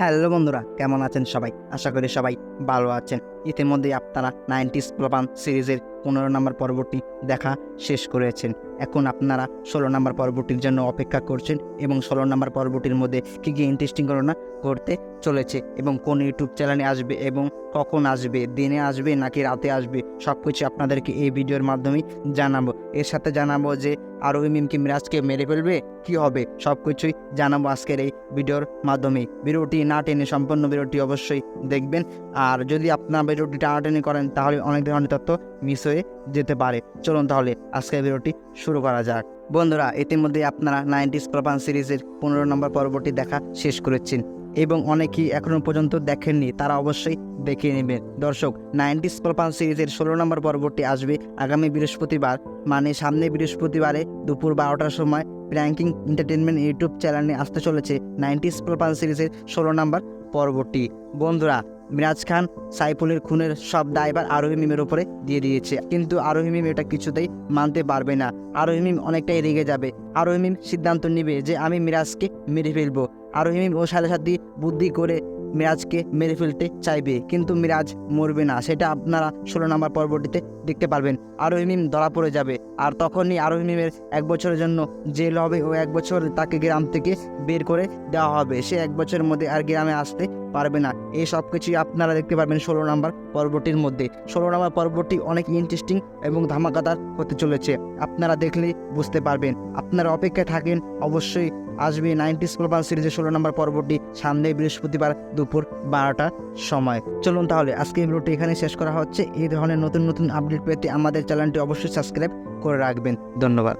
Hello বন্ধুরা, কেমন আছেন সবাই? আশা করি সবাই ভালো আছেন। ইতিমধ্যেই আপনারা 90s প্রবান সিরিজের 15 নম্বর পর্বটি দেখা শেষ করেছেন। এখন আপনারা 16 নম্বর পর্বটির জন্য অপেক্ষা করছেন এবং 16 নম্বর পর্বটির মধ্যে কী কী ইন্টারেস্টিং ঘটনা ঘটতে চলেছে এবং কোন ইউটিউব চ্যানেলে আসবে এবং কখন আসবে, দিনে আসবে নাকি রাতে আসবে, সব কিছু আপনাদেরকে এই ভিডিওর মাধ্যমেই জানাবো। এর সাথে জানাবো যে আরোহী মিমকি মিরাজকে মেরে ফেলবে, কি হবে, সব কিছুই জানাবো আজকের এই ভিডিওর মাধ্যমে। ভিডিওটি না টেনে সম্পূর্ণ ভিডিওটি অবশ্যই দেখবেন। আর যদি আপনার ভিডিওটি টানাটানি করেন তাহলে অনেক ধরনের তথ্য মিস হয়ে যেতে পারে। চলুন তাহলে আজকের ভিডিওটি শুরু করা যাক। বন্ধুরা, ইতিমধ্যে আপনারা 90s প্রবান সিরিজের 15 নম্বর পর্বটি দেখা শেষ করেছেন এবং অনেকেই এখনও পর্যন্ত দেখেননি, তারা অবশ্যই দেখে নেবেন। দর্শক, 90s প্রবান সিরিজের 16 নম্বর পর্বটি আসবে আগামী বৃহস্পতিবার, মানে সামনে বৃহস্পতিবারে দুপুর 12টার সময় প্র্যাঙ্কিং এন্টারটেনমেন্ট ইউটিউব চ্যানেলে আসতে চলেছে 90s প্রবান সিরিজের 16 নম্বর পর্বটি। বন্ধুরা, মিরাজ খান সাইফুলের খুনের সব দায়ভার আরোহী মিমের উপরে দিয়ে দিয়েছে, কিন্তু আরোহী মিম এটা কিছুতেই মানতে পারবে না। আরোহী মিম অনেকটাই রেগে যাবে। আরোহী মিম সিদ্ধান্ত নেবে যে আমি মিরাজকে মেরে ফেলবো। আরোহী মিম ও সাথে সাথে বুদ্ধি করে মিরাজকে মেরে ফেলতে চাইবে, কিন্তু মিরাজ মরবে না, সেটা আপনারা 16 নম্বর পর্বটিতে দেখতে পারবেন। আরোহী মিম ধরা পড়ে যাবে, আর তখনই আরোহী মিমের 1 বছরের জন্য জেল হবে ও 1 বছর তাকে গ্রাম থেকে বের করে দেওয়া হবে। সে 1 বছরের মধ্যে আর গ্রামে আসতে পারবে না। এই সব কিছুই আপনারা দেখতে পারবেন 16 নম্বর পর্বটির মধ্যে। 16 নম্বর পর্বটি অনেক ইন্টারেস্টিং এবং ধামাকাদার হতে চলেছে, আপনারা দেখলেই বুঝতে পারবেন। আপনারা অপেক্ষায় থাকেন, অবশ্যই আসবে 90s প্রবান সিরিজের 16 নম্বর পর্বটি সামনে বৃহস্পতিবার দুপুর 12টার সময়। চলুন তাহলে আজকে এই ভিডিওটি এখানে শেষ করা হচ্ছে। এই ধরনের নতুন নতুন আপডেট পেতে আমাদের চ্যানেলটি অবশ্যই সাবস্ক্রাইব করে রাখবেন। ধন্যবাদ।